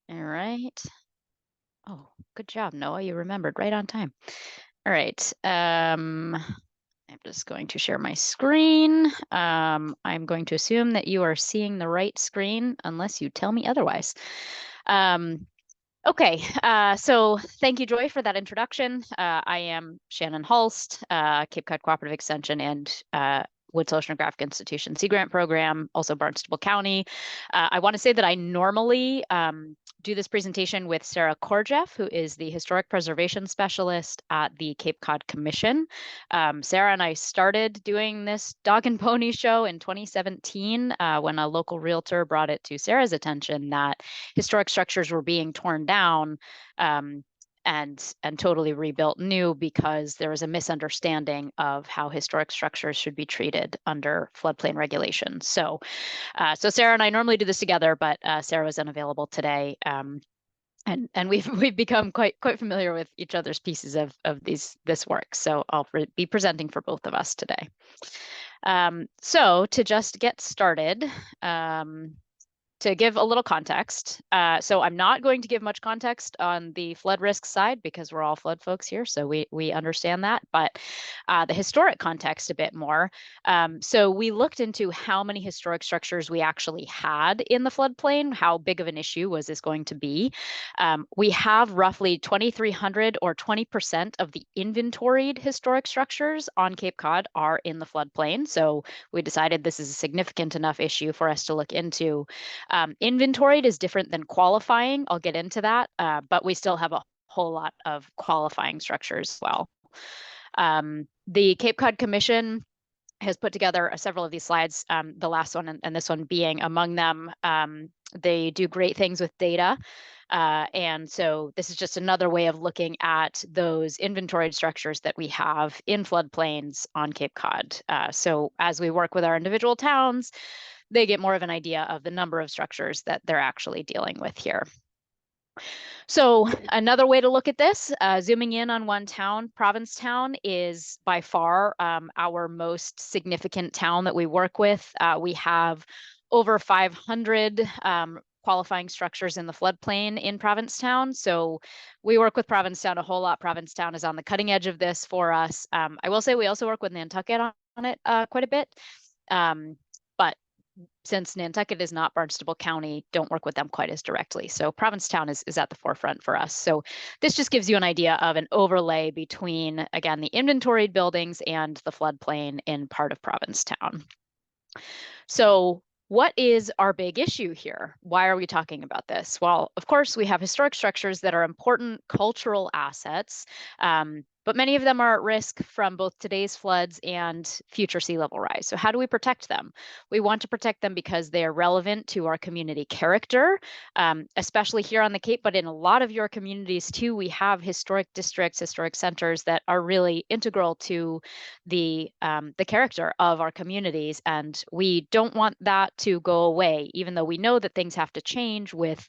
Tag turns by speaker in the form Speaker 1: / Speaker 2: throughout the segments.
Speaker 1: All right. Oh, good job, Noah. You remembered right on time. All right. I'm just going to share my screen. I'm going to assume that you are seeing the right screen unless you tell me otherwise. Okay, so thank you, Joy, for that introduction. I am Shannon Hulst, Cape Cod Cooperative Extension and Woods Oceanographic Institution Sea Grant Program, also Barnstable County. I want to say that I normally do this presentation with Sarah Korjeff, who is the Historic Preservation Specialist at the Cape Cod Commission. Sarah and I started doing this dog and pony show in 2017 when a local realtor brought it to Sarah's attention that historic structures were being torn down and totally rebuilt new because there was a misunderstanding of how historic structures should be treated under floodplain regulations. So Sarah and I normally do this together, but Sarah was unavailable today. And we've become quite familiar with each other's pieces of this work. So I'll be presenting for both of us today. So to just get started, to give a little context, so I'm not going to give much context on the flood risk side because we're all flood folks here, so we understand that, but the historic context a bit more. So we looked into how many historic structures we actually had in the floodplain, how big of an issue was this going to be. We have roughly 2,300 or 20% of the inventoried historic structures on Cape Cod are in the floodplain, so we decided this is a significant enough issue for us to look into. Inventoried is different than qualifying. I'll get into that, but we still have a whole lot of qualifying structures as well. The Cape Cod Commission has put together several of these slides, the last one and this one being among them. They do great things with data. And so this is just another way of looking at those inventoried structures that we have in floodplains on Cape Cod. So as we work with our individual towns, they get more of an idea of the number of structures that they're actually dealing with here. So another way to look at this, zooming in on one town, Provincetown is by far our most significant town that we work with. We have over 500 qualifying structures in the floodplain in Provincetown. So we work with Provincetown a whole lot. Provincetown is on the cutting edge of this for us. I will say we also work with Nantucket on it quite a bit. But since Nantucket is not Barnstable County, don't work with them quite as directly. So Provincetown is at the forefront for us. So this just gives you an idea of an overlay between, again, the inventoried buildings and the floodplain in part of Provincetown. So what is our big issue here? Why are we talking about this? Well, of course, we have historic structures that are important cultural assets, but many of them are at risk from both today's floods and future sea level rise. So how do we protect them? We want to protect them because they are relevant to our community character, especially here on the Cape, but in a lot of your communities too. We have historic districts, historic centers that are really integral to the character of our communities, and we don't want that to go away, even though we know that things have to change with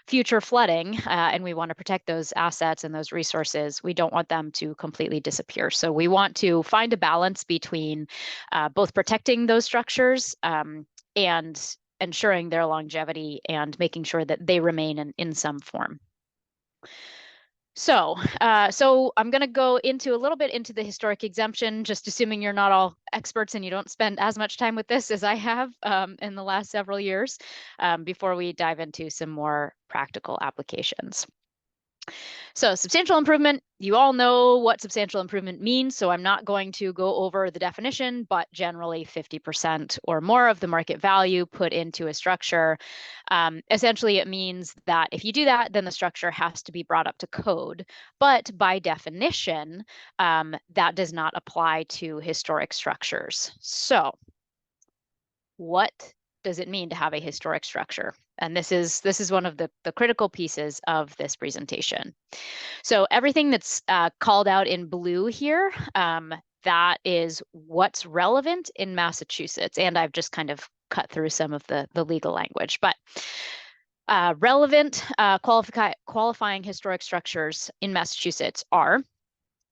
Speaker 1: future flooding, and we want to protect those assets and those resources. We don't want them to completely disappear. So we want to find a balance between both protecting those structures and ensuring their longevity and making sure that they remain in some form. So I'm going to go into a little bit into the historic exemption, just assuming you're not all experts and you don't spend as much time with this as I have in the last several years, before we dive into some more practical applications. So substantial improvement, you all know what substantial improvement means, so I'm not going to go over the definition, but generally 50% or more of the market value put into a structure. Essentially, it means that if you do that, then the structure has to be brought up to code. But by definition, that does not apply to historic structures. So what does it mean to have a historic structure? And this is one of the critical pieces of this presentation. So everything that's called out in blue here, that is what's relevant in Massachusetts. And I've just kind of cut through some of the legal language, but relevant qualifying historic structures in Massachusetts are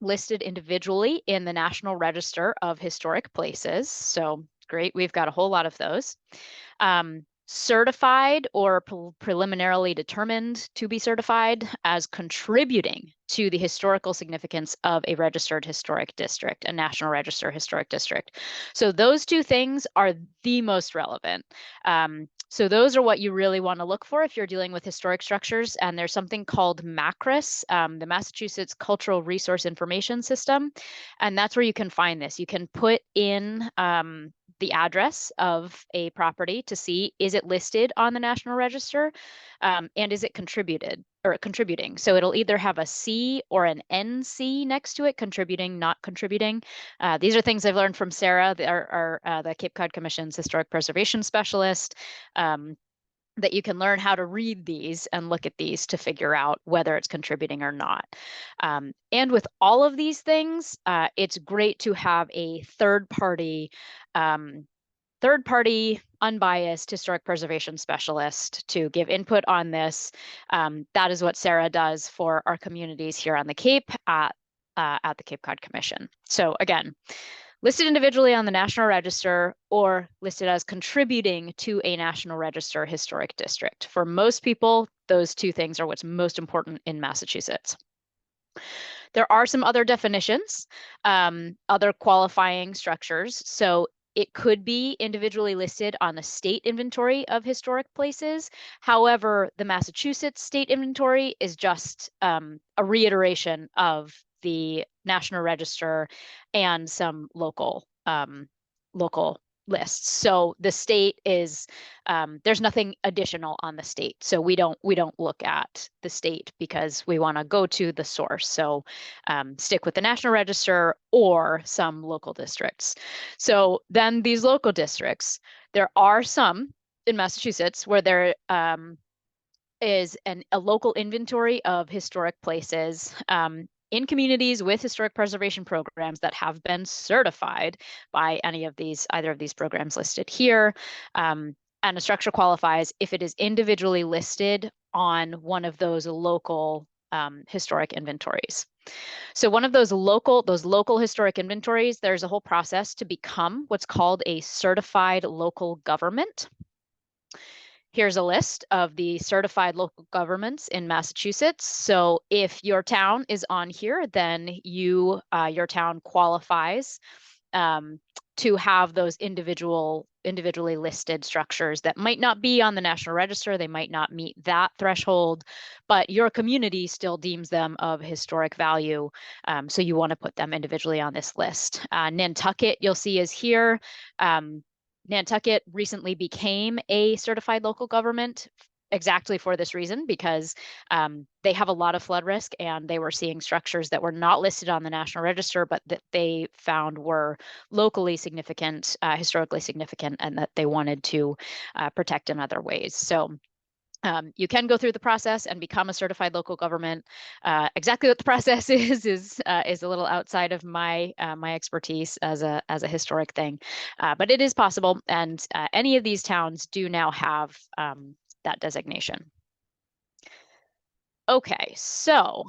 Speaker 1: listed individually in the National Register of Historic Places. So great, we've got a whole lot of those. certified or preliminarily determined to be certified as contributing to the historical significance of a registered historic district, a National Register historic district. So those two things are the most relevant. So those are what you really want to look for if you're dealing with historic structures. And there's something called MACRIS, the Massachusetts Cultural Resource Information System. And that's where you can find this. You can put in the address of a property to see, is it listed on the National Register, and is it contributing. So it'll either have a C or an NC next to it, contributing, not contributing. These are things I've learned from Sarah, the Cape Cod Commission's historic preservation specialist, that you can learn how to read these and look at these to figure out whether it's contributing or not. And with all of these things, it's great to have a third party, unbiased historic preservation specialist to give input on this. That is what Sarah does for our communities here on the Cape at the Cape Cod Commission. So again, listed individually on the National Register or listed as contributing to a National Register historic district. For most people, those two things are what's most important in Massachusetts. There are some other definitions, other qualifying structures. So it could be individually listed on the state inventory of historic places. However, the Massachusetts state inventory is just a reiteration of the National Register and some local lists. So the state is, there's nothing additional on the state. So we don't look at the state because we want to go to the source. So stick with the National Register or some local districts. So then these local districts, there are some in Massachusetts where there is a local inventory of historic places in communities with historic preservation programs that have been certified by either of these programs listed here. And a structure qualifies if it is individually listed on one of those local historic inventories. So one of those local historic inventories, there's a whole process to become what's called a certified local government. Here's a list of the certified local governments in Massachusetts. So if your town is on here, then your town qualifies to have those individually listed structures that might not be on the National Register. They might not meet that threshold, but your community still deems them of historic value. So you want to put them individually on this list. Nantucket, you'll see, is here. Nantucket recently became a certified local government exactly for this reason, because they have a lot of flood risk and they were seeing structures that were not listed on the National Register, but that they found were locally significant, historically significant, and that they wanted to protect in other ways. So you can go through the process and become a certified local government. Exactly what the process is a little outside of my expertise as a historic thing, but it is possible, and any of these towns do now have that designation. Okay, so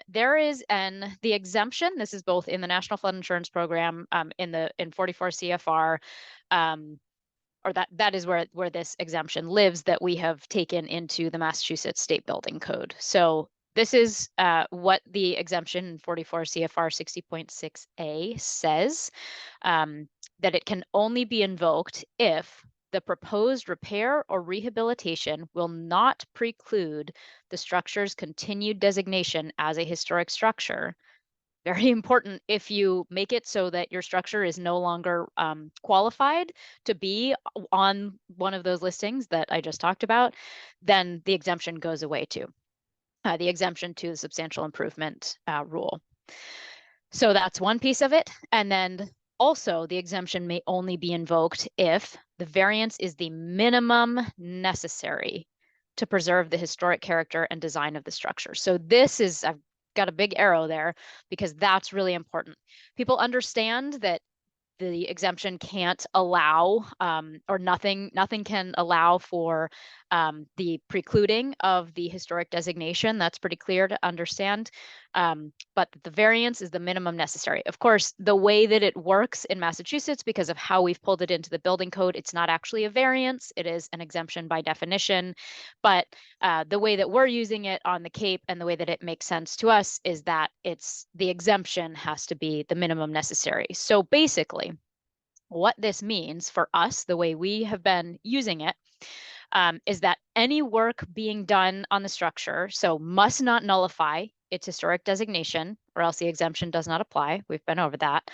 Speaker 1: there is the exemption. This is both in the National Flood Insurance Program in 44 CFR. Or that is where this exemption lives, that we have taken into the Massachusetts State Building Code. So this is what the exemption in 44 CFR 60.6a says, that it can only be invoked if the proposed repair or rehabilitation will not preclude the structure's continued designation as a historic structure. Very important. If you make it so that your structure is no longer qualified to be on one of those listings that I just talked about, then the exemption goes away too. The exemption to the substantial improvement rule. So that's one piece of it. And then also the exemption may only be invoked if the variance is the minimum necessary to preserve the historic character and design of the structure. So this is, I've got a big arrow there because that's really important. People understand that the exemption can't allow, or nothing can allow for the precluding of the historic designation. That's pretty clear to understand. But the variance is the minimum necessary. Of course, the way that it works in Massachusetts, because of how we've pulled it into the building code, it's not actually a variance. It is an exemption by definition. But the way that we're using it on the Cape and the way that it makes sense to us is that it's the exemption has to be the minimum necessary. So basically, what this means for us, the way we have been using it, is that any work being done on the structure, so must not nullify its historic designation, or else the exemption does not apply. We've been over that.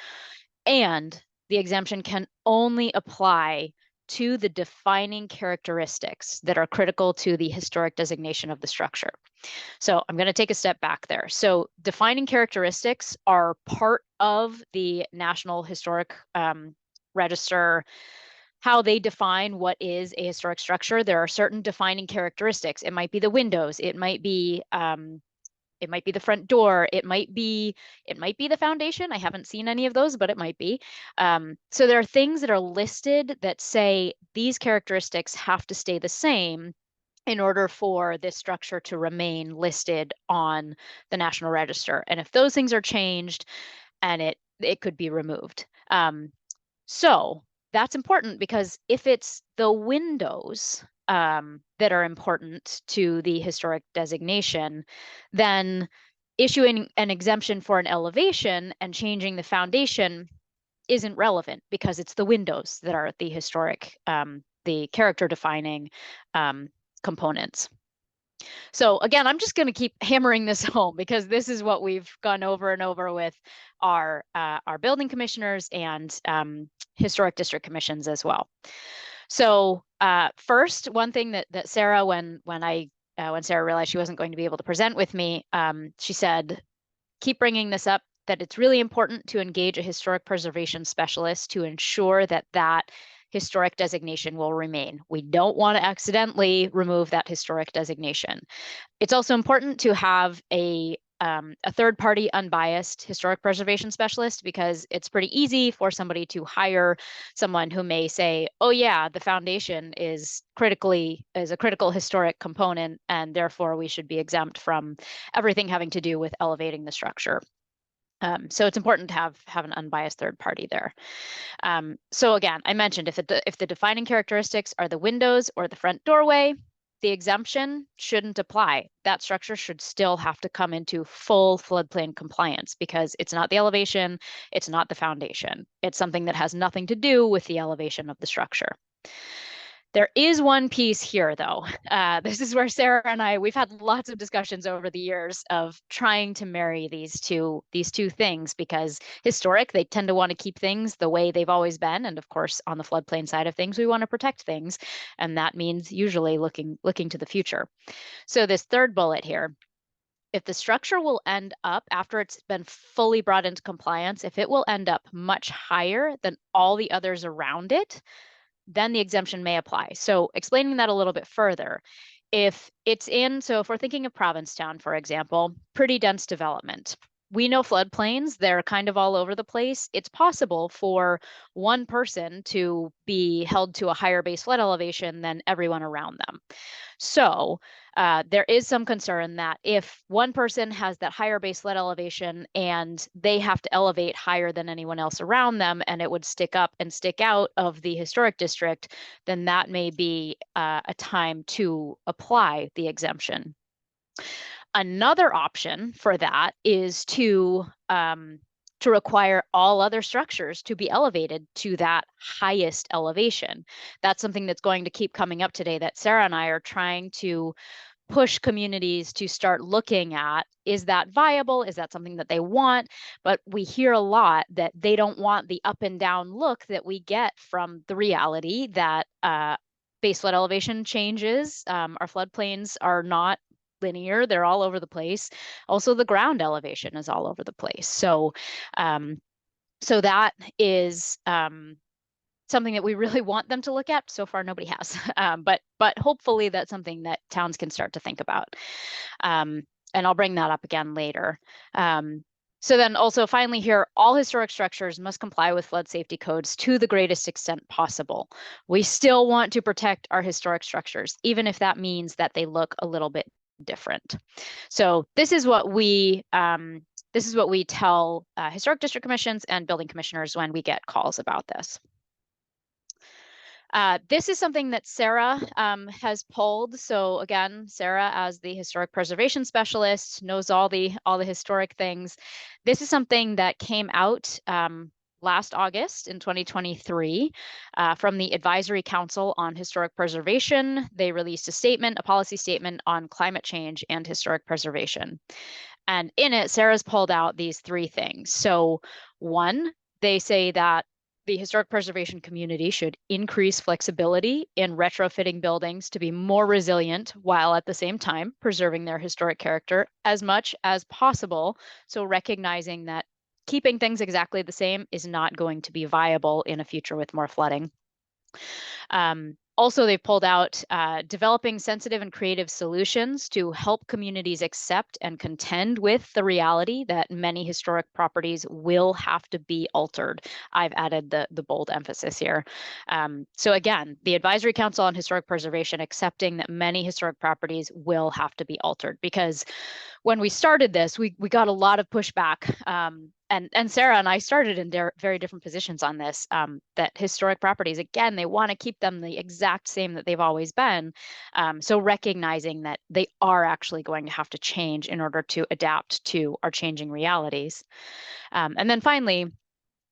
Speaker 1: And the exemption can only apply to the defining characteristics that are critical to the historic designation of the structure. So I'm going to take a step back there. So defining characteristics are part of the National Historic Register, how they define what is a historic structure. There are certain defining characteristics. It might be the windows. It might be the front door. It might be the foundation. I haven't seen any of those, but it might be. So there are things that are listed that say these characteristics have to stay the same in order for this structure to remain listed on the National Register. And if those things are changed, and it could be removed. So that's important, because if it's the windows that are important to the historic designation, then issuing an exemption for an elevation and changing the foundation isn't relevant, because it's the windows that are the historic, the character defining components. So again, I'm just going to keep hammering this home, because this is what we've gone over and over with our building commissioners and historic district commissions as well. So first, one thing that Sarah, when Sarah realized she wasn't going to be able to present with me, she said, keep bringing this up, that it's really important to engage a historic preservation specialist to ensure that that historic designation will remain. We don't want to accidentally remove that historic designation. It's also important to have a third-party unbiased historic preservation specialist, because it's pretty easy for somebody to hire someone who may say, oh yeah, the foundation is a critical historic component, and therefore we should be exempt from everything having to do with elevating the structure. So it's important to have an unbiased third party there. So again, I mentioned if the defining characteristics are the windows or the front doorway, the exemption shouldn't apply. That structure should still have to come into full floodplain compliance, because it's not the elevation, it's not the foundation. It's something that has nothing to do with the elevation of the structure. There is one piece here, though. This is where Sarah and we've had lots of discussions over the years of trying to marry these two things, because historic, they tend to want to keep things the way they've always been. And of course, on the floodplain side of things, we want to protect things. And that means usually looking to the future. So this third bullet here, if the structure will end up, after it's been fully brought into compliance, if it will end up much higher than all the others around it, then the exemption may apply. So explaining that a little bit further, if we're thinking of Provincetown, for example, pretty dense development. We know floodplains, they're kind of all over the place. It's possible for one person to be held to a higher base flood elevation than everyone around them. So there is some concern that if one person has that higher base flood elevation and they have to elevate higher than anyone else around them, and it would stick up and stick out of the historic district, then that may be a time to apply the exemption. Another option for that is to require all other structures to be elevated to that highest elevation. That's something that's going to keep coming up today, that Sarah and I are trying to push communities to start looking at. Is that viable? Is that something that they want? But we hear a lot that they don't want the up and down look that we get from the reality that base flood elevation changes. Our floodplains are not linear, they're all over the place. Also, the ground elevation is all over the place. So that is something that we really want them to look at. So far, nobody has, but hopefully that's something that towns can start to think about. And I'll bring that up again later. So then also finally here, all historic structures must comply with flood safety codes to the greatest extent possible. We still want to protect our historic structures, even if that means that they look a little bit different. So this is what we tell historic district commissions and building commissioners when we get calls about this. This is something that Sarah has pulled. So again, Sarah, as the historic preservation specialist, knows all the historic things. This is something that came out last August in 2023 from the Advisory Council on Historic Preservation. They released a statement, a policy statement on climate change and historic preservation. And in it, Sarah's pulled out these three things. So one, they say that the historic preservation community should increase flexibility in retrofitting buildings to be more resilient while at the same time preserving their historic character as much as possible. So recognizing that keeping things exactly the same is not going to be viable in a future with more flooding. Also, they've pulled out developing sensitive and creative solutions to help communities accept and contend with the reality that many historic properties will have to be altered. I've added the bold emphasis here. So again, the Advisory Council on Historic Preservation accepting that many historic properties will have to be altered, because when we started this, we got a lot of pushback. And Sarah and I started in very different positions on this, that historic properties, again, they want to keep them the exact same that they've always been. So recognizing that they are actually going to have to change in order to adapt to our changing realities. And then finally,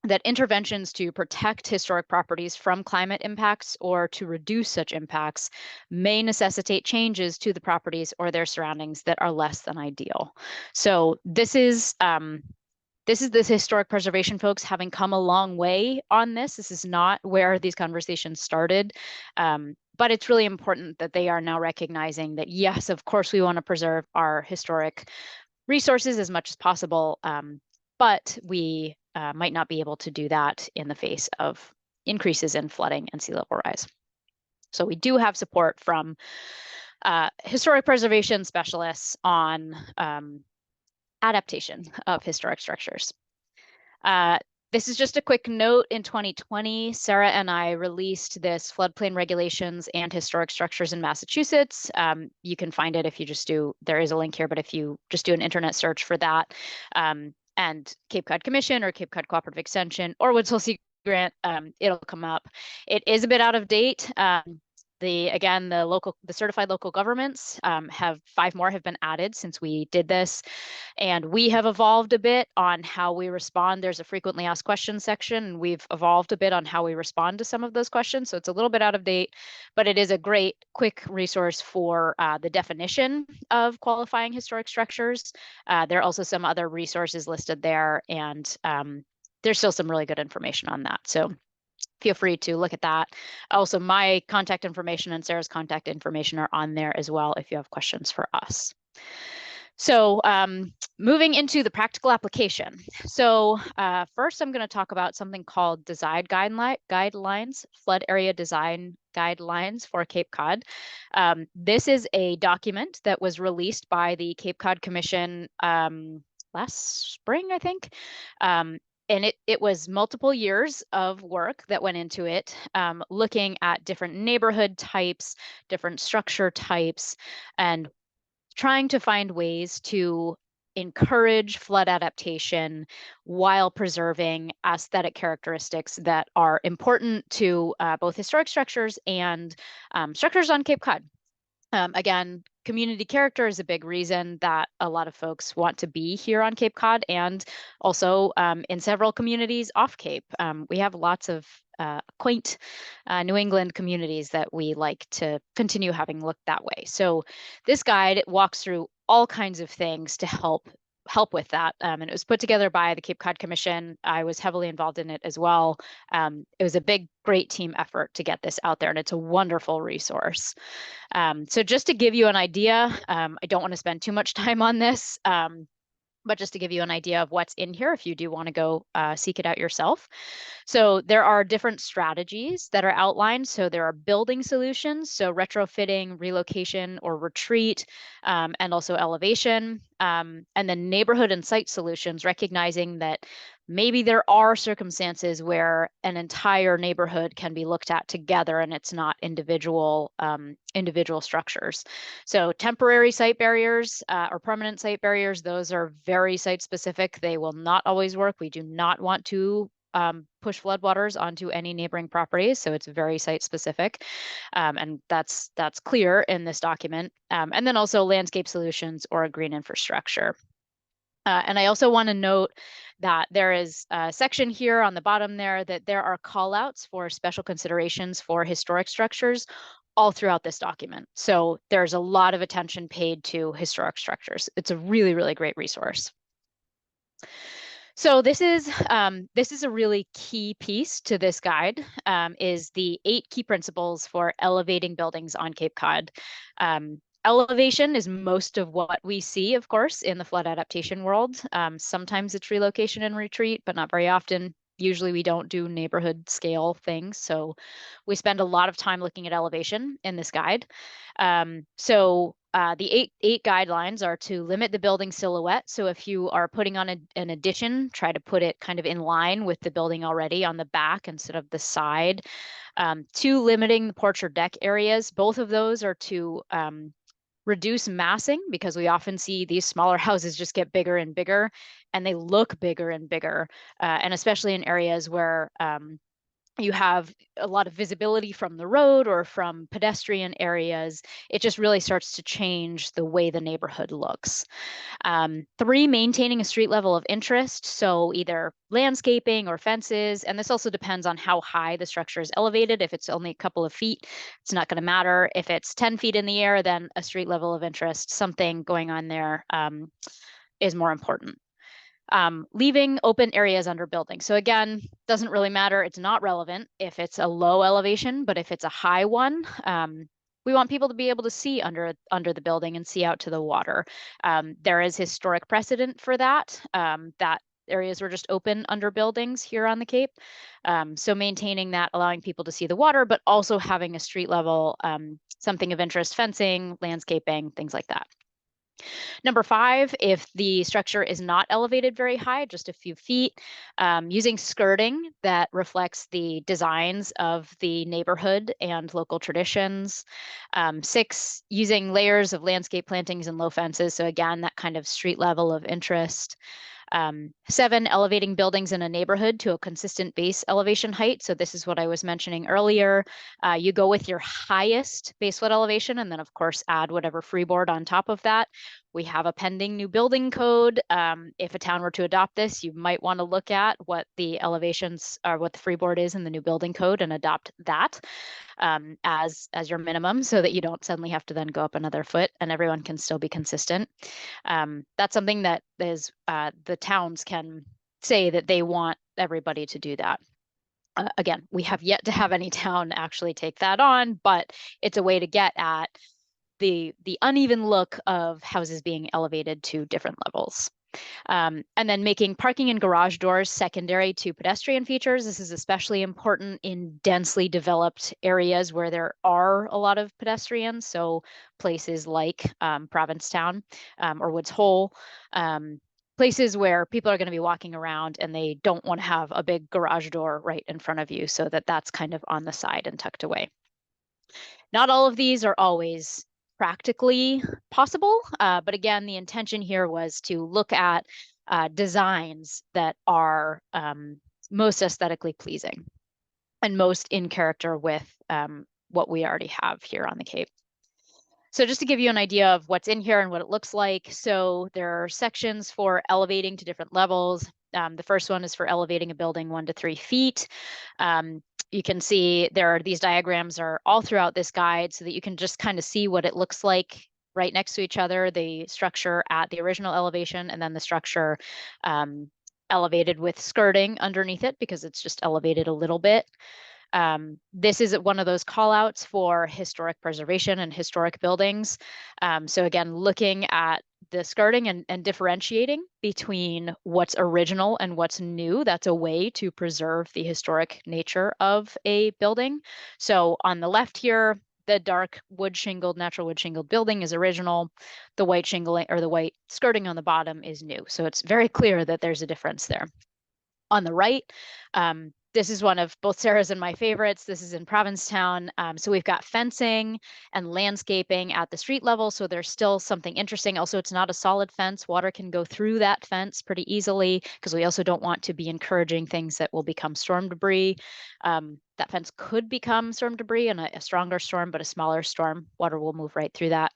Speaker 1: that interventions to protect historic properties from climate impacts or to reduce such impacts may necessitate changes to the properties or their surroundings that are less than ideal. So this is the historic preservation folks having come a long way on this. This is not where these conversations started, but it's really important that they are now recognizing that, yes, of course, we want to preserve our historic resources as much as possible, but we might not be able to do that in the face of increases in flooding and sea level rise. So we do have support from historic preservation specialists on adaptation of historic structures. This is just a quick note. In 2020, Sarah and I released this floodplain regulations and historic structures in Massachusetts. You can find it if you just do, there is a link here, but if you just do an internet search for that, and Cape Cod Commission or Cape Cod Cooperative Extension or Woods Hole Sea Grant, it'll come up. It is a bit out of date. The certified local governments have 5 more have been added since we did this, and we have evolved a bit on how we respond. There's a frequently asked questions section, and we've evolved a bit on how we respond to some of those questions. So it's a little bit out of date, but it is a great quick resource for the definition of qualifying historic structures. There are also some other resources listed there, and there's still some really good information on that. So feel free to look at that. Also, my contact information and Sarah's contact information are on there as well if you have questions for us. So moving into the practical application. So first, I'm going to talk about something called design guidelines, flood area design guidelines for Cape Cod. This is a document that was released by the Cape Cod Commission last spring, I think. And it was multiple years of work that went into it, looking at different neighborhood types, different structure types, and trying to find ways to encourage flood adaptation while preserving aesthetic characteristics that are important to both historic structures and structures on Cape Cod. Again, community character is a big reason that a lot of folks want to be here on Cape Cod, and also in several communities off Cape. We have lots of quaint New England communities that we like to continue having looked that way. So this guide walks through all kinds of things to help with that. And it was put together by the Cape Cod Commission. I was heavily involved in it as well. It was a great team effort to get this out there, and it's a wonderful resource. So just to give you an idea, I don't want to spend too much time on this. but just to give you an idea of what's in here if you do want to go seek it out yourself. So there are different strategies that are outlined. So there are building solutions, so retrofitting, relocation, or retreat, and also elevation. And then neighborhood and site solutions, recognizing that maybe there are circumstances where an entire neighborhood can be looked at together and it's not individual structures. So temporary site barriers or permanent site barriers, those are very site specific. They will not always work. We do not want to push floodwaters onto any neighboring properties, so it's very site specific, and that's clear in this document. And then also landscape solutions or a green infrastructure. And I also want to note that there is a section here on the bottom there that there are call outs for special considerations for historic structures all throughout this document. So there's a lot of attention paid to historic structures. It's a really, really great resource. So this is a really key piece to this guide, is the 8 key principles for elevating buildings on Cape Cod. Elevation is most of what we see, of course, in the flood adaptation world. Sometimes it's relocation and retreat, but not very often. Usually we don't do neighborhood scale things. So we spend a lot of time looking at elevation in this guide. The eight guidelines are to limit the building silhouette. So if you are putting on an addition, try to put it kind of in line with the building already on the back instead of the side. 2, limiting the porch or deck areas. Both of those are to reduce massing, because we often see these smaller houses just get bigger and bigger, and they look bigger and bigger, and especially in areas where you have a lot of visibility from the road or from pedestrian areas, it just really starts to change the way the neighborhood looks. 3, maintaining a street level of interest, so either landscaping or fences, and this also depends on how high the structure is elevated. If it's only a couple of feet, it's not going to matter. If it's 10 feet in the air, then a street level of interest, something going on there, is more important. Leaving open areas under building. So again, doesn't really matter. It's not relevant if it's a low elevation, but if it's a high one, we want people to be able to see under the building and see out to the water. There is historic precedent for that, that areas were just open under buildings here on the Cape. So maintaining that, allowing people to see the water, but also having a street level, something of interest, fencing, landscaping, things like that. Number 5, if the structure is not elevated very high, just a few feet, using skirting that reflects the designs of the neighborhood and local traditions. 6, using layers of landscape plantings and low fences. So again, that kind of street level of interest. 7, elevating buildings in a neighborhood to a consistent base elevation height. So this is what I was mentioning earlier. You go with your highest base flood elevation, and then of course add whatever freeboard on top of that. We have a pending new building code. If a town were to adopt this, you might want to look at what the elevations or what the freeboard is in the new building code and adopt that as your minimum, so that you don't suddenly have to then go up another foot and everyone can still be consistent. That's something that is the towns can say that they want everybody to do that. Again, we have yet to have any town actually take that on, but it's a way to get at the uneven look of houses being elevated to different levels. And then making parking and garage doors secondary to pedestrian features. This is especially important in densely developed areas where there are a lot of pedestrians. So places like Provincetown or Woods Hole, places where people are going to be walking around and they don't want to have a big garage door right in front of you, so that that's kind of on the side and tucked away. Not all of these are always practically possible, but again, the intention here was to look at designs that are most aesthetically pleasing and most in character with what we already have here on the Cape. So just to give you an idea of what's in here and what it looks like. So there are sections for elevating to different levels. The first one is for elevating a building 1 to 3 feet. You can see these diagrams are all throughout this guide, so that you can just kind of see what it looks like right next to each other, the structure at the original elevation, and then the structure elevated with skirting underneath it, because it's just elevated a little bit. This is one of those call outs for historic preservation and historic buildings. So again, looking at the skirting and differentiating between what's original and what's new. That's a way to preserve the historic nature of a building. So on the left here, the dark wood shingled, natural wood shingled building is original. The white shingling or the white skirting on the bottom is new. So it's very clear that there's a difference there. On the right, this is one of both Sarah's and my favorites. This is in Provincetown. So we've got fencing and landscaping at the street level. So there's still something interesting. Also, it's not a solid fence. Water can go through that fence pretty easily because we also don't want to be encouraging things that will become storm debris. That fence could become storm debris in a stronger storm, but a smaller storm, water will move right through that.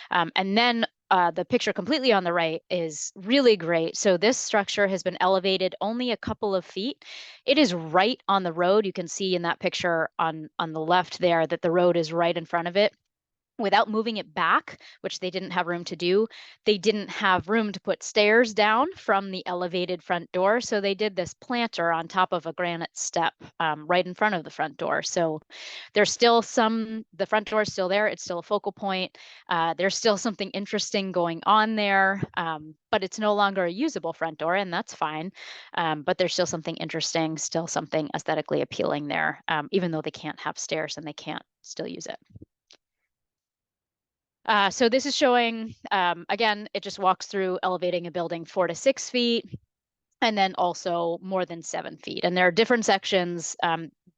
Speaker 1: And then the picture completely on the right is really great. So this structure has been elevated only a couple of feet. It is right on the road. You can see in that picture on the left there that the road is right in front of it. Without moving it back, which they didn't have room to do, they didn't have room to put stairs down from the elevated front door. So they did this planter on top of a granite step right in front of the front door. So there's still the front door is still there. It's still a focal point. There's still something interesting going on there, but it's no longer a usable front door, and that's fine. But there's still something interesting, still something aesthetically appealing there, even though they can't have stairs and they can't still use it. So this is showing, again, it just walks through elevating a building 4 to 6 feet, and then also more than 7 feet. And there are different sections.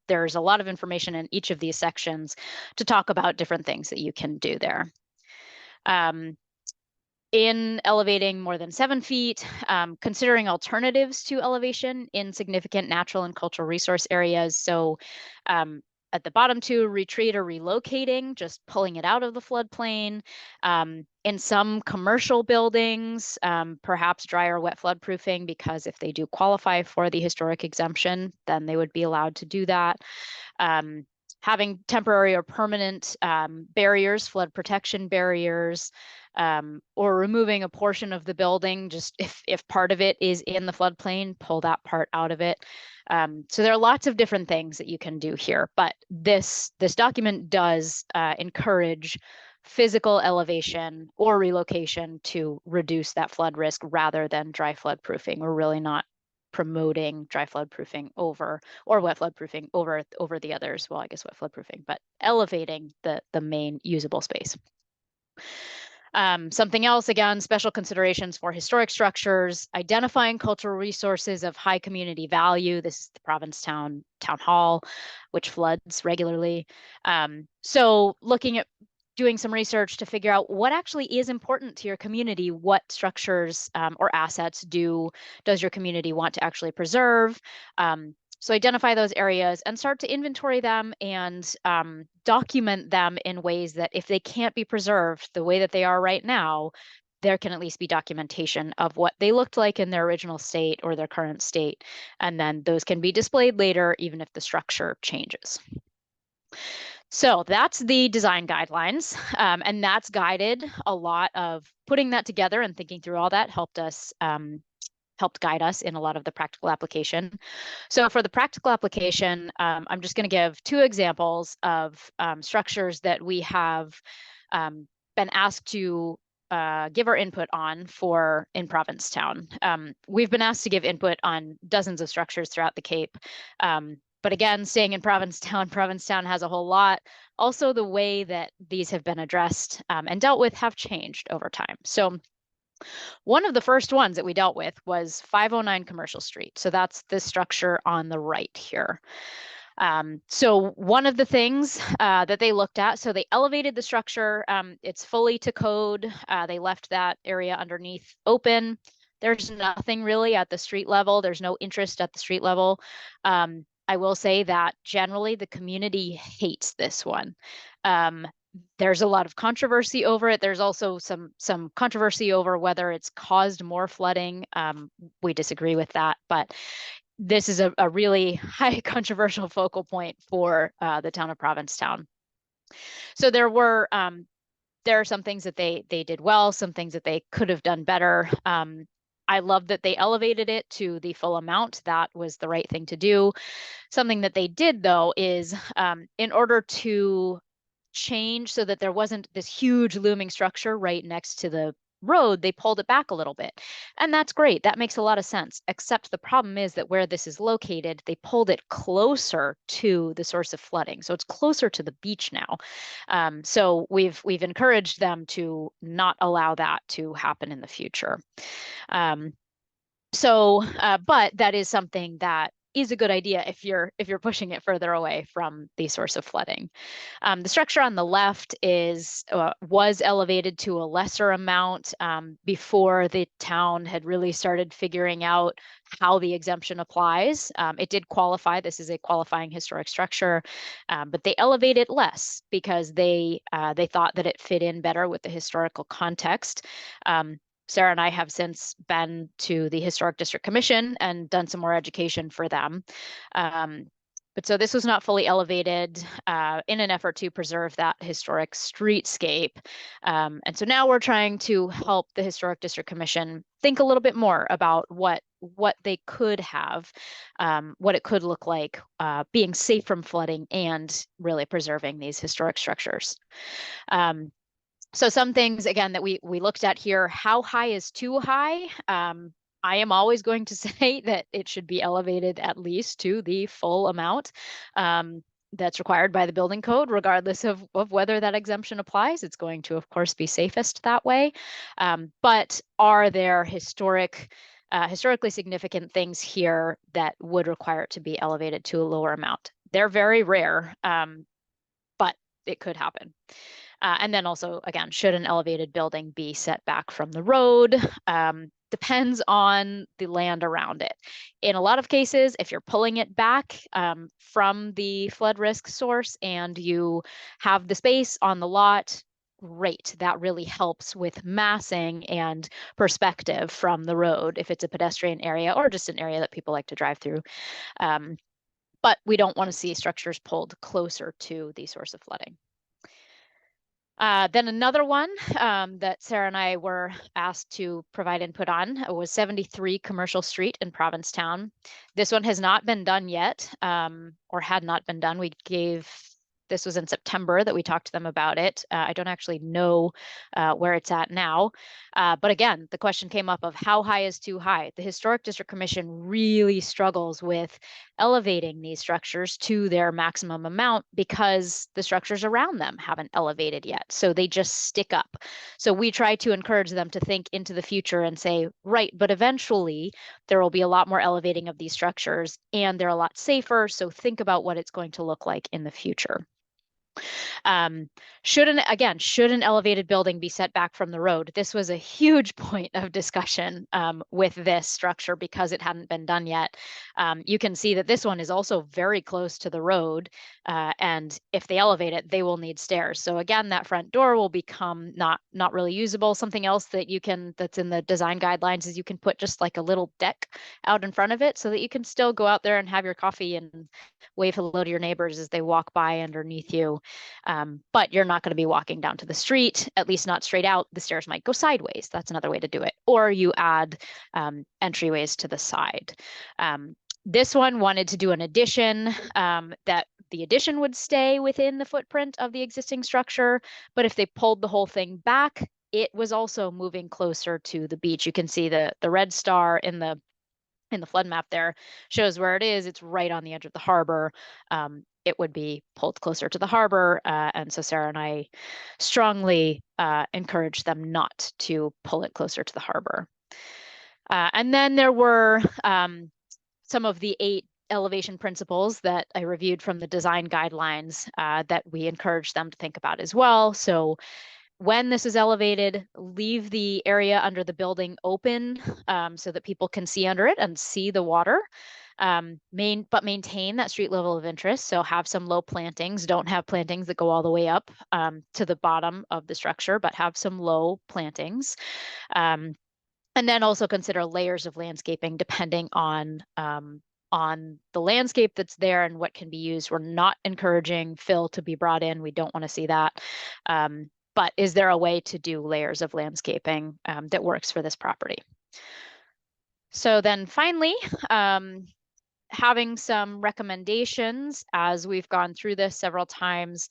Speaker 1: There's a lot of information in each of these sections to talk about different things that you can do there. In elevating more than 7 feet, considering alternatives to elevation in significant natural and cultural resource areas. So at the bottom two, retreat or relocating, just pulling it out of the floodplain. In some commercial buildings, perhaps dry or wet floodproofing, because if they do qualify for the historic exemption, then they would be allowed to do that. Having temporary or permanent barriers, flood protection barriers, or removing a portion of the building, just if part of it is in the floodplain, pull that part out of it. So there are lots of different things that you can do here, but this document does encourage physical elevation or relocation to reduce that flood risk rather than dry flood proofing. We're really not promoting dry flood proofing over or wet flood proofing over the others. Well, I guess wet flood proofing, but elevating the main usable space. Something else, again, special considerations for historic structures, identifying cultural resources of high community value. This is the Provincetown Town Hall, which floods regularly. So looking at doing some research to figure out what actually is important to your community, what structures or assets does your community want to actually preserve. So identify those areas and start to inventory them and document them in ways that if they can't be preserved the way that they are right now, there can at least be documentation of what they looked like in their original state or their current state. And then those can be displayed later, even if the structure changes. So that's the design guidelines, and that's guided a lot of putting that together and thinking through all that helped guide us in a lot of the practical application. So for the practical application, I'm just going to give 2 examples of structures that we have been asked to give our input on in Provincetown. We've been asked to give input on dozens of structures throughout the Cape. But again, staying in Provincetown has a whole lot. Also, the way that these have been addressed and dealt with have changed over time. So one of the first ones that we dealt with was 509 Commercial Street. So that's this structure on the right here. So one of the things that they looked at, so they elevated the structure. It's fully to code. They left that area underneath open. There's nothing really at the street level. There's no interest at the street level. I will say that generally the community hates this one. There's a lot of controversy over it. There's also some controversy over whether it's caused more flooding. We disagree with that, but this is a really high controversial focal point for the town of Provincetown. So there are some things that they did well, some things that they could have done better. I love that they elevated it to the full amount. That was the right thing to do. Something that they did, though, is in order to change so that there wasn't this huge looming structure right next to the road, they pulled it back a little bit. And that's great. That makes a lot of sense. Except the problem is that where this is located, they pulled it closer to the source of flooding. So it's closer to the beach now. So we've encouraged them to not allow that to happen in the future. But that is something that is a good idea if you're pushing it further away from the source of flooding. The structure on the left was elevated to a lesser amount before the town had really started figuring out how the exemption applies. It did qualify. This is a qualifying historic structure, but they elevate it less because they thought that it fit in better with the historical context. Sarah and I have since been to the Historic District Commission and done some more education for them. But so this was not fully elevated in an effort to preserve that historic streetscape. And so now we're trying to help the Historic District Commission think a little bit more about what they could have, what it could look like being safe from flooding and really preserving these historic structures. So some things, again, that we looked at here, how high is too high? I am always going to say that it should be elevated at least to the full amount that's required by the building code, regardless of whether that exemption applies. It's going to, of course, be safest that way. But are there historically significant things here that would require it to be elevated to a lower amount? They're very rare, but it could happen. And then also, again, should an elevated building be set back from the road? Depends on the land around it. In a lot of cases, if you're pulling it back from the flood risk source and you have the space on the lot, great. That really helps with massing and perspective from the road if it's a pedestrian area or just an area that people like to drive through. But we don't want to see structures pulled closer to the source of flooding. Then another one that Sarah and I were asked to provide input on was 73 Commercial Street in Provincetown. This one has not been done yet, or had not been done. This was in September that we talked to them about it. I don't actually know where it's at now. But again, the question came up of how high is too high? The Historic District Commission really struggles with elevating these structures to their maximum amount because the structures around them haven't elevated yet. So they just stick up. So we try to encourage them to think into the future and say, right, but eventually there will be a lot more elevating of these structures and they're a lot safer. So think about what it's going to look like in the future. Should an elevated building be set back from the road? This was a huge point of discussion with this structure because it hadn't been done yet. You can see that this one is also very close to the road, and if they elevate it, they will need stairs. So again, that front door will become not really usable. Something else that that's in the design guidelines is you can put just like a little deck out in front of it so that you can still go out there and have your coffee and wave hello to your neighbors as they walk by underneath you. But you're not going to be walking down to the street, at least not straight out. The stairs might go sideways. That's another way to do it. Or you add entryways to the side. This one wanted to do an addition that the addition would stay within the footprint of the existing structure. But if they pulled the whole thing back, it was also moving closer to the beach. You can see the red star in the flood map there shows where it is. It's right on the edge of the harbor. It would be pulled closer to the harbor. And so Sarah and I strongly encouraged them not to pull it closer to the harbor. And then there were some of the 8 elevation principles that I reviewed from the design guidelines that we encouraged them to think about as well. So when this is elevated, leave the area under the building open so that people can see under it and see the water. But maintain that street level of interest. So have some low plantings. Don't have plantings that go all the way up to the bottom of the structure, but have some low plantings. And then also consider layers of landscaping depending on the landscape that's there and what can be used. We're not encouraging fill to be brought in. We don't want to see that. But is there a way to do layers of landscaping that works for this property? So then finally, having some recommendations as we've gone through this several times.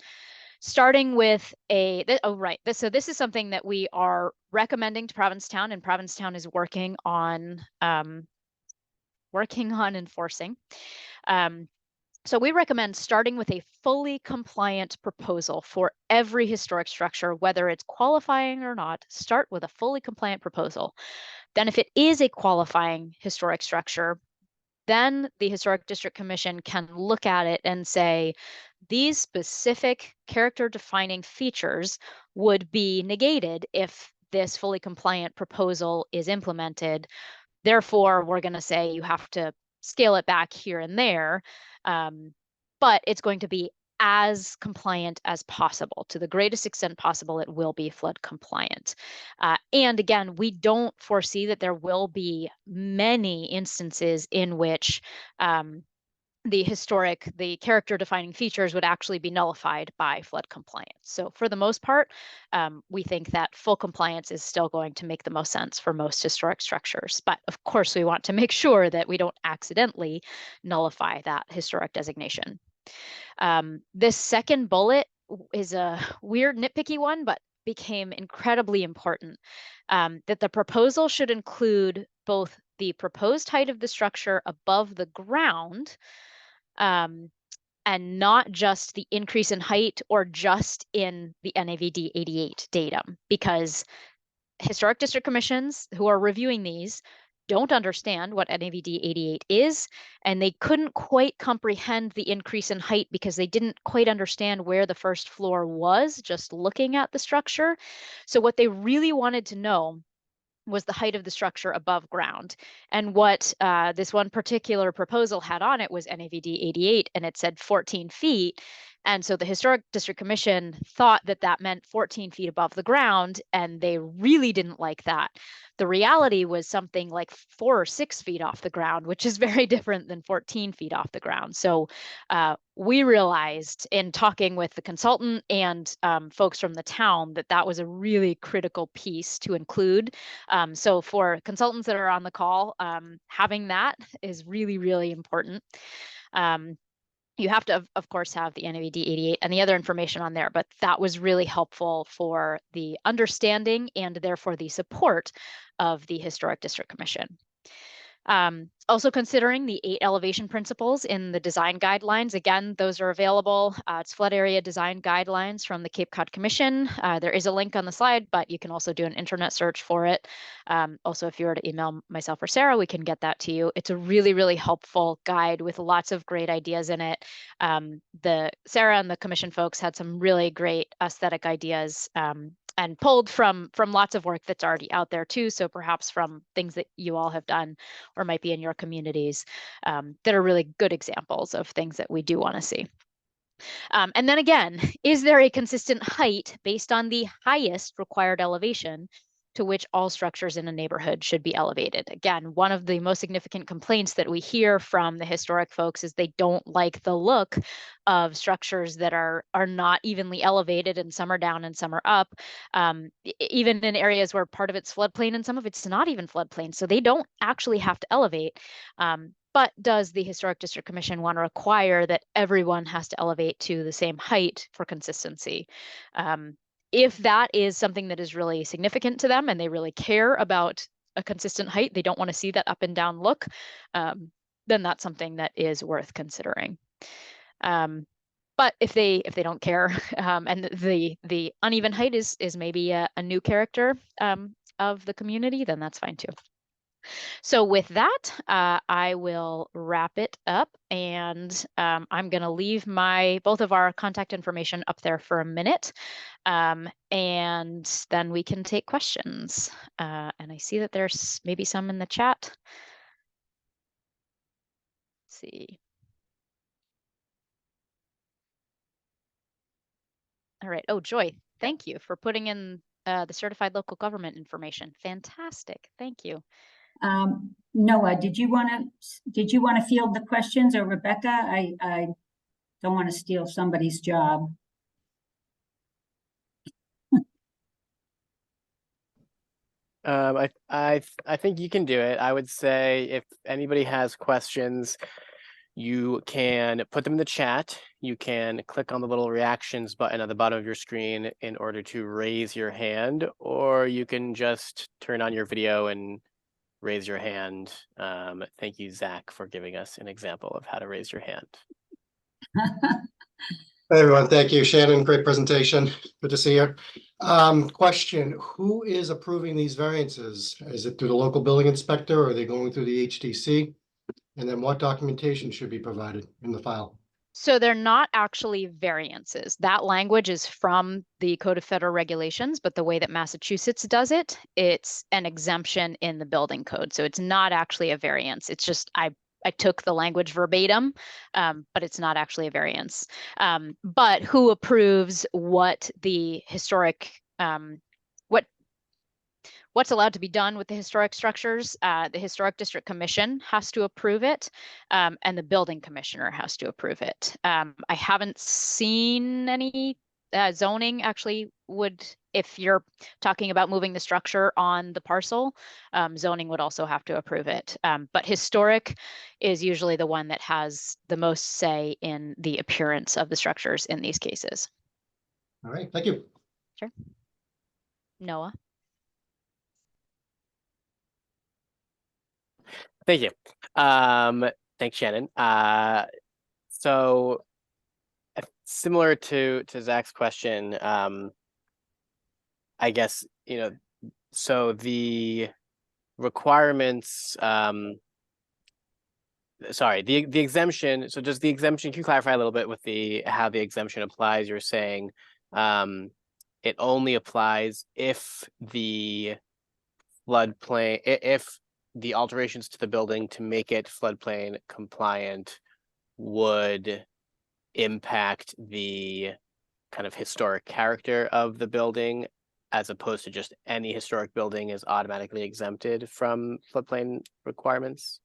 Speaker 1: starting with so this is something that we are recommending to Provincetown, and Provincetown is working on enforcing. So we recommend starting with a fully compliant proposal for every historic structure, whether it's qualifying or not. Start with a fully compliant proposal. Then if it is a qualifying historic structure, then the Historic District Commission can look at it and say, these specific character defining features would be negated if this fully compliant proposal is implemented. Therefore, we're going to say you have to scale it back here and there, but it's going to be as compliant as possible. To the greatest extent possible, it will be flood compliant. And again, we don't foresee that there will be many instances in which the character defining features would actually be nullified by flood compliance. So for the most part, we think that full compliance is still going to make the most sense for most historic structures. But of course, we want to make sure that we don't accidentally nullify that historic designation. This second bullet is a weird, nitpicky one, but became incredibly important, that the proposal should include both the proposed height of the structure above the ground, and not just the increase in height or just in the NAVD 88 datum, because historic district commissions who are reviewing these don't understand what NAVD 88 is, and they couldn't quite comprehend the increase in height because they didn't quite understand where the first floor was just looking at the structure. So what they really wanted to know was the height of the structure above ground. And what this one particular proposal had on it was NAVD 88, and it said 14 feet. And so the Historic District Commission thought that that meant 14 feet above the ground, and they really didn't like that. The reality was something like 4 or 6 feet off the ground, which is very different than 14 feet off the ground. So we realized in talking with the consultant and folks from the town that that was a really critical piece to include. So for consultants that are on the call, having that is really, really important. You have to, of course, have the NAVD 88 and the other information on there, but that was really helpful for the understanding and therefore the support of the Historic District Commission. Also considering the 8 elevation principles in the design guidelines. Again, those are available. It's flood area design guidelines from the Cape Cod Commission. There is a link on the slide, but you can also do an internet search for it. Also, if you were to email myself or Sarah, we can get that to you. It's a really, really helpful guide with lots of great ideas in it. The Sarah and the Commission folks had some really great aesthetic ideas, and pulled from lots of work that's already out there too. So perhaps from things that you all have done or might be in your communities, that are really good examples of things that we do want to see. And then again, is there a consistent height based on the highest required elevation to which all structures in a neighborhood should be elevated? Again, one of the most significant complaints that we hear from the historic folks is they don't like the look of structures that are not evenly elevated, and some are down and some are up, even in areas where part of it's floodplain and some of it's not even floodplain. So they don't actually have to elevate. But does the Historic District Commission want to require that everyone has to elevate to the same height for consistency? If that is something that is really significant to them and they really care about a consistent height, they don't want to see that up and down look, then that's something that is worth considering. But if they don't care, and the uneven height is maybe a new character of the community, then that's fine too. So with that, I will wrap it up, and I'm going to leave both of our contact information up there for a minute, and then we can take questions. And I see that there's maybe some in the chat. Let's see. All right. Oh, Joy, thank you for putting in the certified local government information. Fantastic. Thank you.
Speaker 2: Noah, did you want to field the questions, or Rebecca? I don't want to steal somebody's job.
Speaker 3: I think you can do it. I would say if anybody has questions, You can put them in the chat. You can click on the little reactions button at the bottom of your screen in order to raise your hand, or you can just turn on your video and raise your hand. Thank you, Zach, for giving us an example of how to raise your hand.
Speaker 4: Hey everyone, thank you. Shannon, great presentation. Good to see you. Question, who is approving these variances? Is it through the local building inspector or are they going through the HDC? And then what documentation should be provided in the file?
Speaker 1: So they're not actually variances. That language is from the Code of Federal Regulations, but the way that Massachusetts does it, it's an exemption in the building code. So it's not actually a variance. It's just I took the language verbatim, but it's not actually a variance. But who approves what the historic, what's allowed to be done with the historic structures? The Historic District Commission has to approve it, and the building commissioner has to approve it. I haven't seen any zoning actually would, if you're talking about moving the structure on the parcel, zoning would also have to approve it. But historic is usually the one that has the most say in the appearance of the structures in these cases.
Speaker 4: All right, thank you.
Speaker 1: Sure. Noah.
Speaker 3: Thank you. Thanks, Shannon. So similar to Zach's question, I guess, so the requirements, sorry, the exemption. So does the exemption, can you clarify a little bit with how the exemption applies? You're saying it only applies if the floodplain, if the alterations to the building to make it floodplain compliant would impact the kind of historic character of the building, as opposed to just any historic building is automatically exempted from floodplain requirements?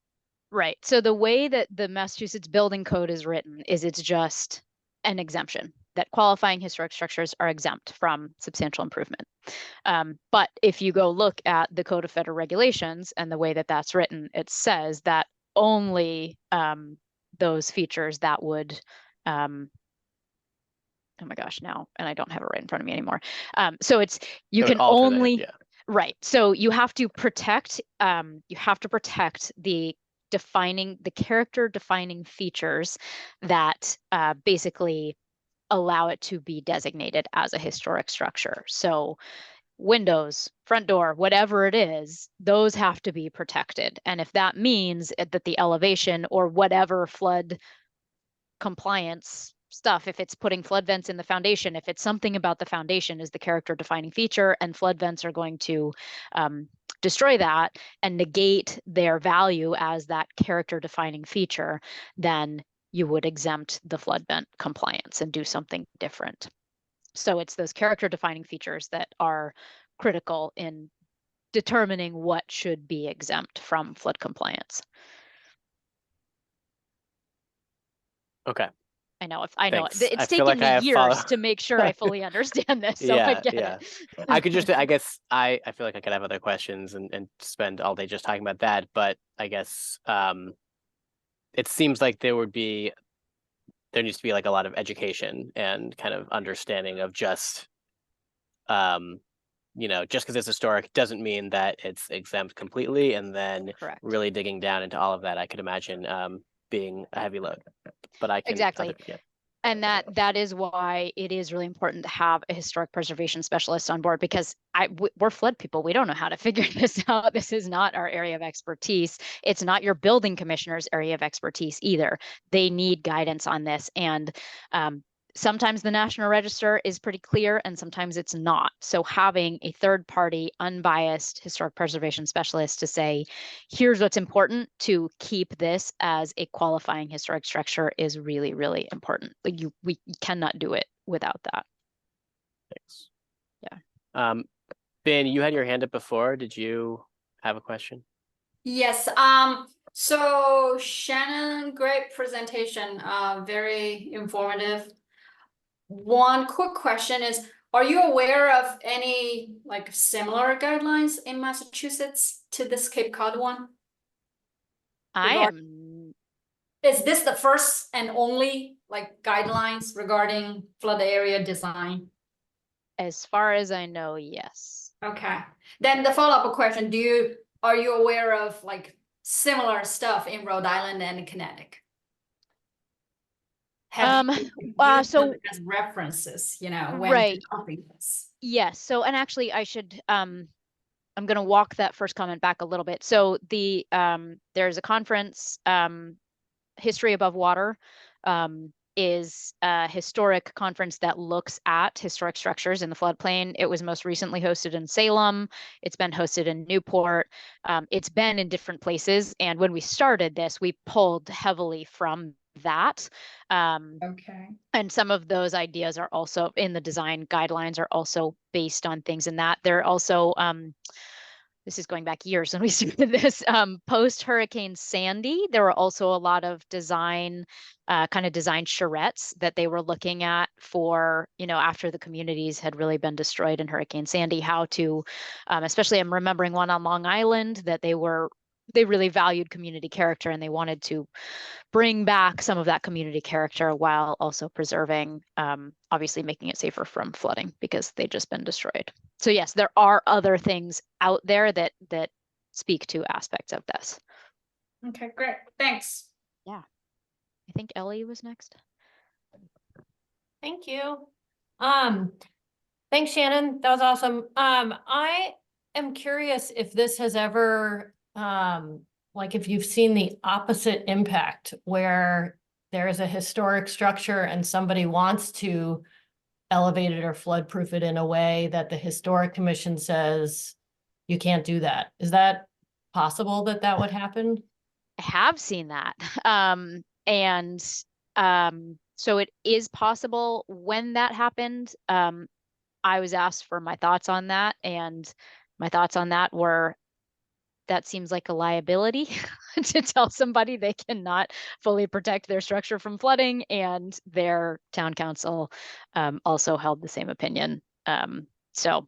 Speaker 1: Right. So the way that the Massachusetts building code is written is it's just an exemption that qualifying historic structures are exempt from substantial improvement. But if you go look at the Code of Federal Regulations and the way that that's written, it says that only those features that would, oh my gosh, now, and I don't have it right in front of me anymore. So it's, you can only,
Speaker 3: yeah.
Speaker 1: Right. So you have to protect, the character defining features that basically allow it to be designated as a historic structure. So windows, front door, whatever it is, those have to be protected. And if that means that the elevation or whatever flood compliance stuff, if it's putting flood vents in the foundation, if it's something about the foundation is the character defining feature and flood vents are going to destroy that and negate their value as that character defining feature, then you would exempt the flood vent compliance and do something different. So it's those character defining features that are critical in determining what should be exempt from flood compliance.
Speaker 3: Okay.
Speaker 1: I know
Speaker 3: Thanks.
Speaker 1: it's taken me years to make sure I fully understand this. So I get it.
Speaker 3: I could just, I guess I feel like I could have other questions and spend all day just talking about that, but I guess it seems like there needs to be like a lot of education and kind of understanding of just, just because it's historic doesn't mean that it's exempt completely. And then
Speaker 1: Correct.
Speaker 3: Really digging down into all of that, I could imagine being a heavy load. But I can
Speaker 1: exactly. And that is why it is really important to have a historic preservation specialist on board, because we're flood people. We don't know how to figure this out. This is not our area of expertise. It's not your building commissioner's area of expertise either. They need guidance on this. And sometimes the National Register is pretty clear and sometimes it's not. So having a third party, unbiased historic preservation specialist to say, here's what's important to keep this as a qualifying historic structure is really, really important. Like we cannot do it without that.
Speaker 3: Thanks.
Speaker 1: Yeah.
Speaker 3: Ben, you had your hand up before. Did you have a question?
Speaker 5: Yes. So Shannon, great presentation. Very informative. One quick question is, are you aware of any like similar guidelines in Massachusetts to this Cape Cod one?
Speaker 1: I am
Speaker 5: is this the first and only like guidelines regarding flood area design?
Speaker 1: As far as I know, yes.
Speaker 5: Okay, then the follow-up question, are you aware of like similar stuff in Rhode Island and Connecticut? Have you used
Speaker 1: so
Speaker 5: them as references, you know, when
Speaker 1: right.
Speaker 5: developing this?
Speaker 1: Yes. So, and actually I should, I'm going to walk that first comment back a little bit. So the, there's a conference, History Above Water, is a historic conference that looks at historic structures in the floodplain. It was most recently hosted in Salem. It's been hosted in Newport. It's been in different places. And when we started this, we pulled heavily from that.
Speaker 5: Okay.
Speaker 1: And some of those ideas are also in the design guidelines, are also based on things in that. They're also, this is going back years when we started this, post Hurricane Sandy, there were also a lot of design, kind of design charrettes that they were looking at for, you know, after the communities had really been destroyed in Hurricane Sandy, how to, especially I'm remembering one on Long Island that they really valued community character, and they wanted to bring back some of that community character while also preserving, obviously making it safer from flooding because they'd just been destroyed. So yes, there are other things out there that speak to aspects of this.
Speaker 5: Okay, great. Thanks.
Speaker 1: Yeah. I think Ellie was next.
Speaker 6: Thank you. Thanks, Shannon. That was awesome. I am curious if this has ever, like if you've seen the opposite impact where there is a historic structure and somebody wants to elevate it or flood-proof it in a way that the Historic Commission says you can't do that. Is that possible that would happen?
Speaker 1: I have seen that. So it is possible. When that happened, I was asked for my thoughts on that, and my thoughts on that were, that seems like a liability to tell somebody they cannot fully protect their structure from flooding, and their town council also held the same opinion. So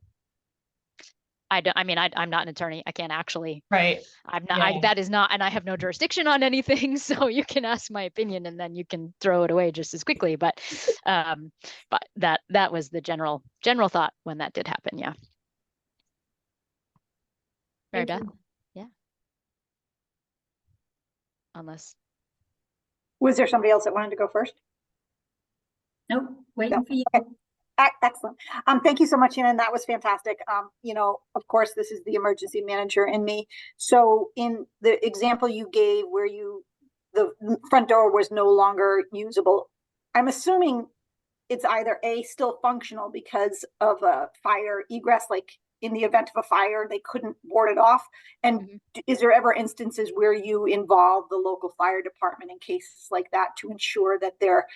Speaker 1: I'm not an attorney. I can't actually.
Speaker 6: Right.
Speaker 1: I'm not.
Speaker 6: Yeah.
Speaker 1: That is not, and I have no jurisdiction on anything. So you can ask my opinion, and then you can throw it away just as quickly. But that was the general thought when that did happen. Yeah. Mary Beth. Yeah. Unless.
Speaker 7: Was there somebody else that wanted to go first?
Speaker 2: Nope, waiting for you.
Speaker 7: Okay. Excellent. Thank you so much, Shannon. That was fantastic. You know, of course, this is the emergency manager in me. So in the example you gave where the front door was no longer usable, I'm assuming it's either A, still functional because of a fire egress, like in the event of a fire, they couldn't board it off. And is there ever instances where you involve the local fire department in cases like that to ensure that they're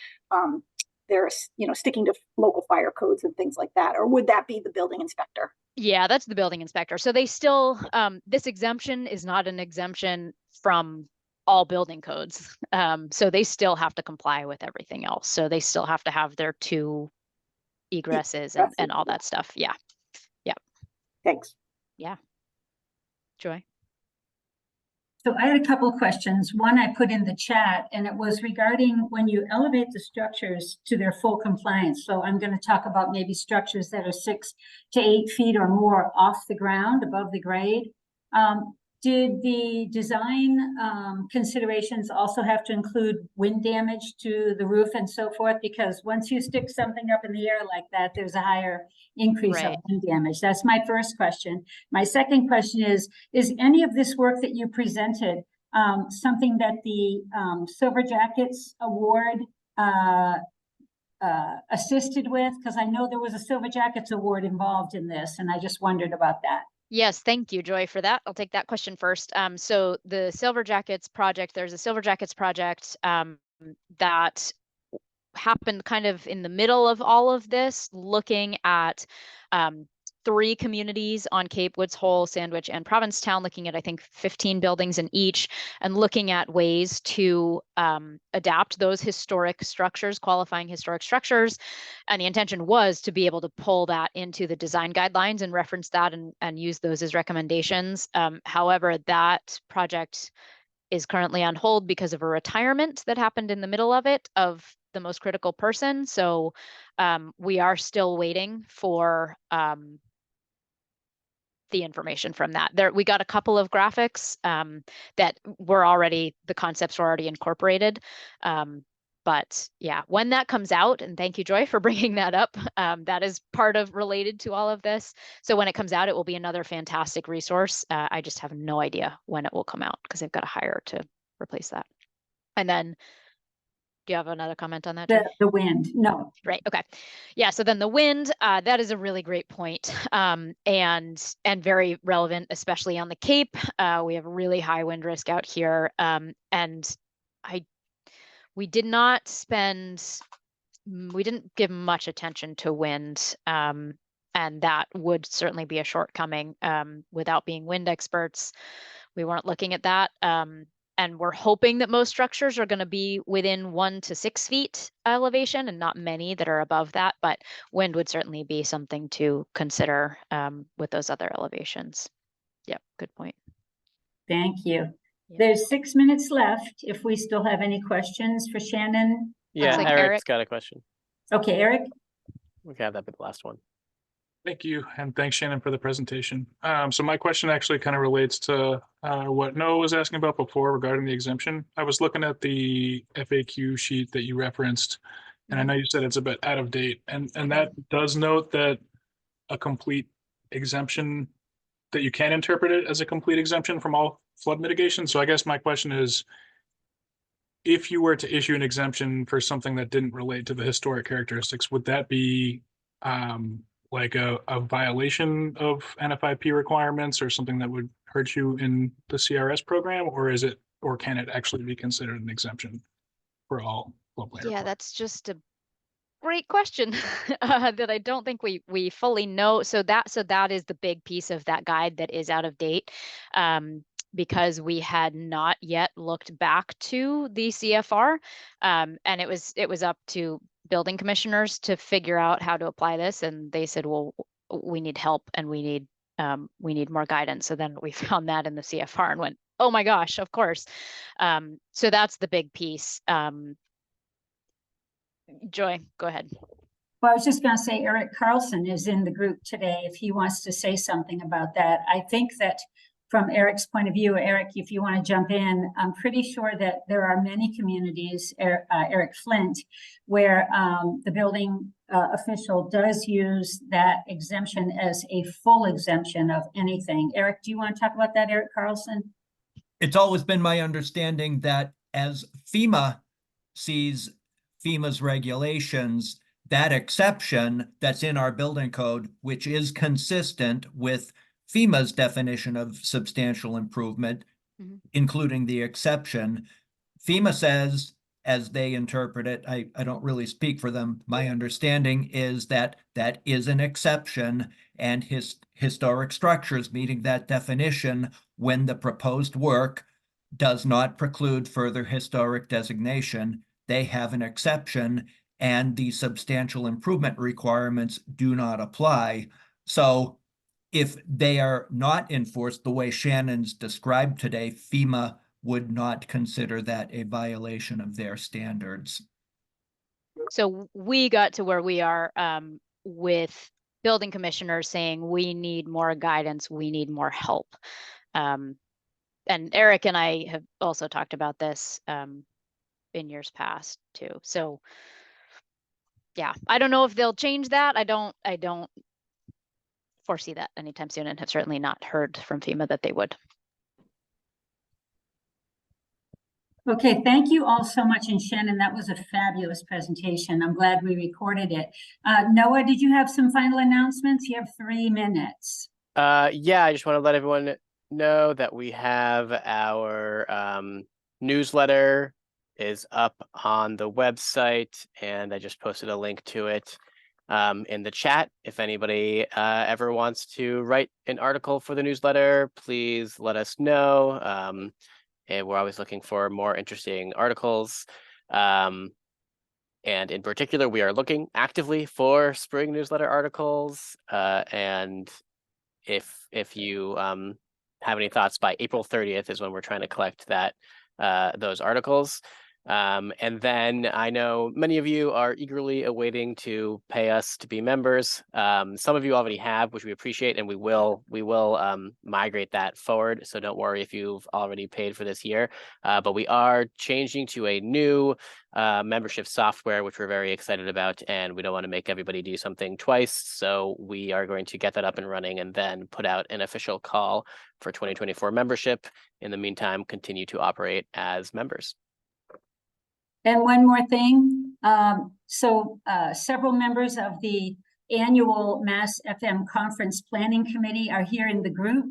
Speaker 7: sticking to local fire codes and things like that? Or would that be the building inspector?
Speaker 1: Yeah, that's the building inspector. So they still, this exemption is not an exemption from all building codes. So they still have to comply with everything else. So they still have to have their 2 egresses and all that stuff. Yeah. Yep.
Speaker 7: Thanks.
Speaker 1: Yeah. Joy.
Speaker 2: So I had a couple of questions. One I put in the chat, and it was regarding when you elevate the structures to their full compliance. So I'm going to talk about maybe structures that are 6 to 8 feet or more off the ground, above the grade. Did the design considerations also have to include wind damage to the roof and so forth? Because once you stick something up in the air like that, there's a higher increase of wind damage. That's my first question. My second question is any of this work that you presented something that the Silver Jackets Award assisted with? Because I know there was a Silver Jackets Award involved in this, and I just wondered about that.
Speaker 1: Yes, thank you, Joy, for that. I'll take that question first. So the Silver Jackets project, there's a Silver Jackets project that happened kind of in the middle of all of this, looking at 3 communities on Cape, Woods Hole, Sandwich, and Provincetown, looking at, I think, 15 buildings in each, and looking at ways to adapt those historic structures, qualifying historic structures. And the intention was to be able to pull that into the design guidelines and reference that and use those as recommendations. However, that project is currently on hold because of a retirement that happened in the middle of it of the most critical person. So we are still waiting for the information from that. There, we got a couple of graphics that were already, the concepts were already incorporated. But yeah, when that comes out, and thank you, Joy, for bringing that up, that is part of related to all of this. So when it comes out, it will be another fantastic resource. I just have no idea when it will come out because they've got to hire to replace that. And then, do you have another comment on that, Joy?
Speaker 2: The wind, no.
Speaker 1: Right. Okay. Yeah. So then the wind, that is a really great point, and very relevant, especially on the Cape. We have a really high wind risk out here, and we didn't give much attention to wind, and that would certainly be a shortcoming. Without being wind experts, we weren't looking at that. And we're hoping that most structures are going to be within 1 to 6 feet elevation and not many that are above that, but wind would certainly be something to consider with those other elevations. Yep, good point.
Speaker 2: Thank you.
Speaker 1: Yeah.
Speaker 2: There's 6 minutes left. If we still have any questions for Shannon.
Speaker 3: Yeah,
Speaker 1: like
Speaker 3: Eric's
Speaker 1: Eric.
Speaker 3: got a question.
Speaker 2: Okay, Eric.
Speaker 3: We can have that be the last one.
Speaker 8: Thank you, and thanks, Shannon, for the presentation. So my question actually kind of relates to what Noah was asking about before regarding the exemption. I was looking at the FAQ sheet that you referenced, and I know you said it's a bit out of date, and that does note that a complete exemption, that you can interpret it as a complete exemption from all flood mitigation. So I guess my question is, if you were to issue an exemption for something that didn't relate to the historic characteristics, would that be like a violation of NFIP requirements or something that would hurt you in the CRS program, or is it, or can it actually be considered an exemption for all floodplain?
Speaker 1: Yeah, that's just a great question that I don't think we fully know. So that is the big piece of that guide that is out of date, because we had not yet looked back to the CFR, and it was up to building commissioners to figure out how to apply this, and they said, well, we need help and we need more guidance. So then we found that in the CFR and went, oh my gosh, of course. So that's the big piece. Joy, go ahead.
Speaker 2: Well, I was just going to say Eric Carlson is in the group today if he wants to say something about that. I think that from Eric's point of view, Eric, if you want to jump in, I'm pretty sure that there are many communities, Eric Flint, where the building official does use that exemption as a full exemption of anything. Eric, do you want to talk about that, Eric Carlson?
Speaker 9: It's always been my understanding that as FEMA sees FEMA's regulations, that exception that's in our building code, which is consistent with FEMA's definition of substantial improvement, including the exception, FEMA says, as they interpret it, I don't really speak for them. My understanding is that that is an exception, and historic structures meeting that definition when the proposed work does not preclude further historic designation. They have an exception, and the substantial improvement requirements do not apply. So if they are not enforced the way Shannon's described today, FEMA would not consider that a violation of their standards.
Speaker 1: So we got to where we are with building commissioners saying we need more guidance, we need more help. And Eric and I have also talked about this in years past too. So yeah, I don't know if they'll change that. I don't foresee that anytime soon, and have certainly not heard from FEMA that they would.
Speaker 2: Okay, thank you all so much. And Shannon, that was a fabulous presentation. I'm glad we recorded it. Noah, did you have some final announcements? You have 3 minutes.
Speaker 3: Yeah, I just want to let everyone know that we have our newsletter is up on the website, and I just posted a link to it in the chat. If anybody ever wants to write an article for the newsletter, please let us know. And we're always looking for more interesting articles. And in particular, we are looking actively for spring newsletter articles. And if you have any thoughts by April 30th is when we're trying to collect that those articles. And then I know many of you are eagerly awaiting to pay us to be members. Some of you already have, which we appreciate, and we will migrate that forward. So don't worry if you've already paid for this year. But we are changing to a new membership software, which we're very excited about, and we don't want to make everybody do something twice. So we are going to get that up and running and then put out an official call for 2024 membership. In the meantime, continue to operate as members.
Speaker 2: And one more thing, several members of the annual massFM Conference Planning Committee are here in the group.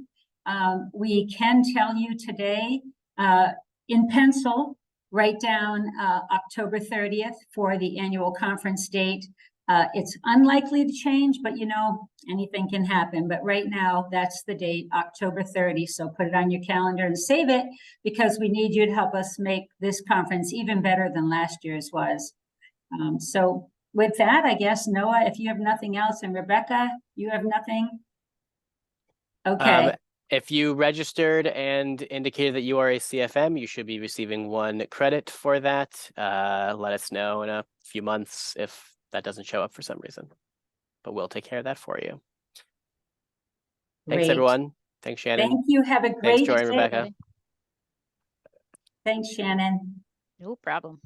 Speaker 2: We can tell you today, in pencil, write down October 30th for the annual conference date. It's unlikely to change, but you know, anything can happen. But right now, that's the date, October 30. So put it on your calendar and save it, because we need you to help us make this conference even better than last year's was. So with that, I guess, Noah, if you have nothing else, and Rebecca, you have nothing? Okay.
Speaker 3: If you registered and indicated that you are a CFM, you should be receiving 1 credit for that. Let us know in a few months if that doesn't show up for some reason, but we'll take care of that for you. Thanks,
Speaker 2: Great.
Speaker 3: everyone. Thanks, Shannon.
Speaker 2: Thank you. Have a great
Speaker 3: Thanks, Joy and
Speaker 2: day.
Speaker 3: Rebecca.
Speaker 2: Thanks, Shannon.
Speaker 1: No problem.